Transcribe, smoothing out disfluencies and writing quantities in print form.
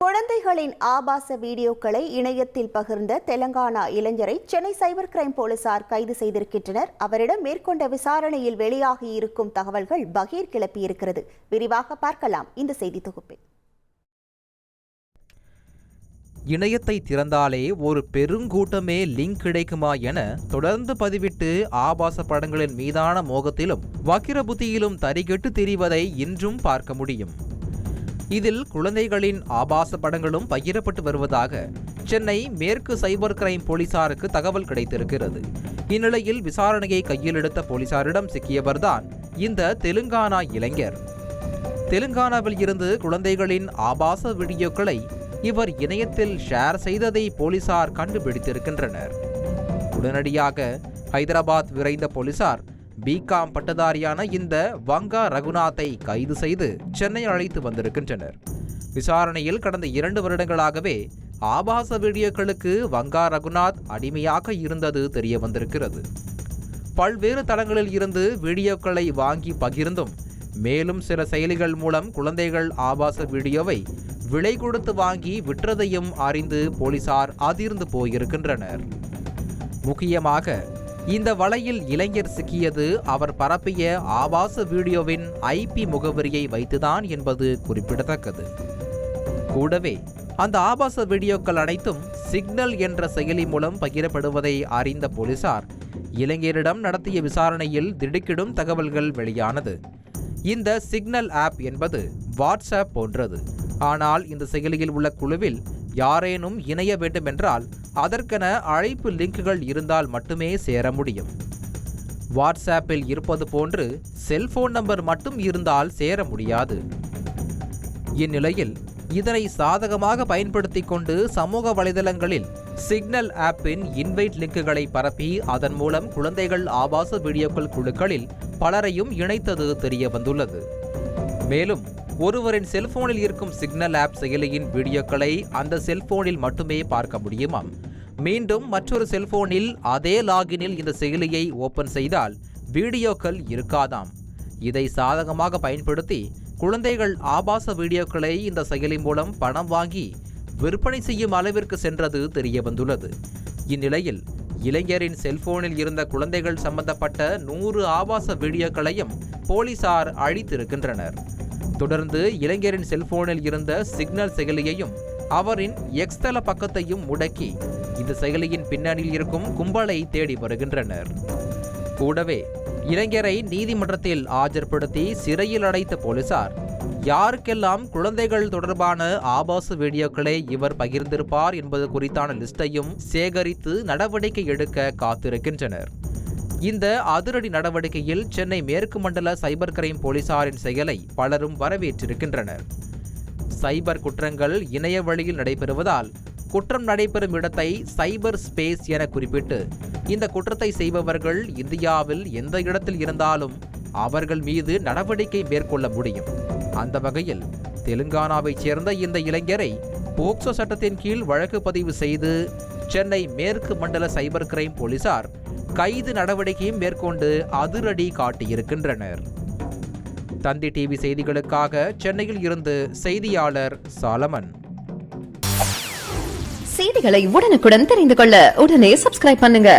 குழந்தைகளின் ஆபாச வீடியோக்களை இணையத்தில் பகிர்ந்த தெலங்கானா இளைஞரை சென்னை சைபர் கிரைம் போலீசார் கைது செய்திருக்கின்றனர். அவரிடம் மேற்கொண்ட விசாரணையில் வெளியாகி இருக்கும் தகவல்கள் பகீர் கிளப்பியிருக்கிறது. விரிவாக பார்க்கலாம் இந்த செய்தி தொகுப்பில். இணையத்தை திறந்தாலே ஒரு பெருங்கூட்டமே லிங்க் கிடைக்குமா என தொடர்ந்து பதிவிட்டு ஆபாச படங்களின் மீதான மோகத்திலும் வக்கிர புத்தியிலும் தரிகெட்டு திரிவதை இன்றும் பார்க்க முடியும். இதில் குழந்தைகளின் ஆபாச படங்களும் பகிரப்பட்டு வருவதாக சென்னை மேற்கு சைபர் கிரைம் போலீசாருக்கு தகவல் கிடைத்திருக்கிறது. இந்நிலையில் விசாரணையை கையில் எடுத்த போலீசாரிடம் சிக்கியவர்தான் இந்த தெலுங்கானா இளைஞர். தெலுங்கானாவில் இருந்து குழந்தைகளின் ஆபாச வீடியோக்களை இவர் இணையத்தில் ஷேர் செய்ததை போலீசார் கண்டுபிடித்திருக்கின்றனர். உடனடியாக ஹைதராபாத் விரைந்த போலீசார் பிகாம் பட்டதாரியான இந்த வங்கா ரகுநாத்தை கைது செய்து சென்னை அழைத்து வந்திருக்கின்றனர். விசாரணையில் கடந்த 2 வருடங்களாகவே ஆபாச வீடியோக்களுக்கு வங்கா ரகுநாத் அடிமையாக இருந்தது தெரிய வந்திருக்கிறது. பல்வேறு தளங்களில் இருந்து வீடியோக்களை வாங்கி பகிர்ந்தும் மேலும் சில செயலிகள் மூலம் குழந்தைகள் ஆபாச வீடியோவை விலை கொடுத்து வாங்கி விற்றதையும் அறிந்து போலீசார் அதிர்ந்து போயிருக்கின்றனர். முக்கியமாக இந்த வலையில் இளைஞர் சிக்கியது அவர் பரப்பிய ஆபாச வீடியோவின் IP முகவரியை வைத்துதான் என்பது குறிப்பிடத்தக்கது. கூடவே அந்த ஆபாச வீடியோக்கள் அனைத்தும் சிக்னல் என்ற செயலி மூலம் பகிரப்படுவதை அறிந்த போலீசார் இளைஞரிடம் நடத்திய விசாரணையில் திடுக்கிடும் தகவல்கள் வெளியானது. இந்த சிக்னல் ஆப் என்பது வாட்ஸ்அப் போன்றது. ஆனால் இந்த செயலியில் உள்ள குழுவில் யாரேனும் இணைய வேண்டுமென்றால் அதற்கென அழைப்பு லிங்குகள் இருந்தால் மட்டுமே சேர முடியும். வாட்ஸ்அப்பில் இருப்பது போன்று செல்போன் நம்பர் மட்டும் இருந்தால் சேர முடியாது. இந்நிலையில் இதனை சாதகமாக பயன்படுத்தி கொண்டு சமூக வலைதளங்களில் சிக்னல் ஆப்பின் இன்வைட் லிங்குகளை பரப்பி அதன் மூலம் குழந்தைகள் ஆபாச வீடியோக்கள் குழுக்களில் பலரையும் இணைத்தது தெரிய வந்துள்ளது. மேலும் ஒருவரின் செல்போனில் இருக்கும் சிக்னல் ஆப் செயலியின் வீடியோக்களை அந்த செல்போனில் மட்டுமே பார்க்க முடியுமாம். மீண்டும் மற்றொரு செல்போனில் அதே லாகினில் இந்த செயலியை ஓபன் செய்தால் வீடியோக்கள் இருக்காதாம். இதை சாதகமாக பயன்படுத்தி குழந்தைகள் ஆபாச வீடியோக்களை இந்த செயலி மூலம் பணம் வாங்கி விற்பனை செய்யும் அளவிற்கு சென்றது தெரிய வந்துள்ளது. இந்நிலையில் இளைஞரின் செல்போனில் இருந்த குழந்தைகள் சம்பந்தப்பட்ட 100 ஆபாச வீடியோக்களையும் போலீசார் அழித்திருக்கின்றனர். தொடர்ந்து இளைஞரின் செல்போனில் இருந்த சிக்னல் செயலியையும் அவரின் எக்ஸ் தள பக்கத்தையும் முடக்கி இந்த செயலியின் பின்னணியில் இருக்கும் கும்பலை தேடி வருகின்றனர். கூடவே இளைஞரை நீதிமன்றத்தில் ஆஜர்படுத்தி சிறையில் அடைத்த போலீசார் யாருக்கெல்லாம் குழந்தைகள் தொடர்பான ஆபாச வீடியோக்களை இவர் பகிர்ந்திருப்பார் என்பது குறித்தான லிஸ்டையும் சேகரித்து நடவடிக்கை எடுக்க காத்திருக்கின்றனர். இந்த அதிரடி நடவடிக்கையில் சென்னை மேற்கு மண்டல சைபர் கிரைம் போலீசாரின் செயலை பலரும் வரவேற்றிருக்கின்றனர். சைபர் குற்றங்கள் இணைய வழியில் நடைபெறுவதால் குற்றம் நடைபெறும் இடத்தை சைபர் ஸ்பேஸ் என குறிப்பிட்டு இந்த குற்றத்தை செய்பவர்கள் இந்தியாவில் எந்த இடத்தில் இருந்தாலும் அவர்கள் மீது நடவடிக்கை மேற்கொள்ள முடியும். அந்த வகையில் தெலுங்கானாவைச் சேர்ந்த இந்த இளைஞரை போக்சோ சட்டத்தின் கீழ் வழக்கு பதிவு செய்து சென்னை மேற்கு மண்டல சைபர் கிரைம் போலீசார் கைது நடவடிக்கையும் மேற்கொண்டு அதிரடி காட்டியிருக்கின்றனர். தந்தி டிவி செய்திகளுக்காக சென்னையில் இருந்து செய்தியாளர் சாலமன். செய்திகளை உடனுக்குடன் தெரிந்து கொள்ள உடனே சப்ஸ்கிரைப் பண்ணுங்க.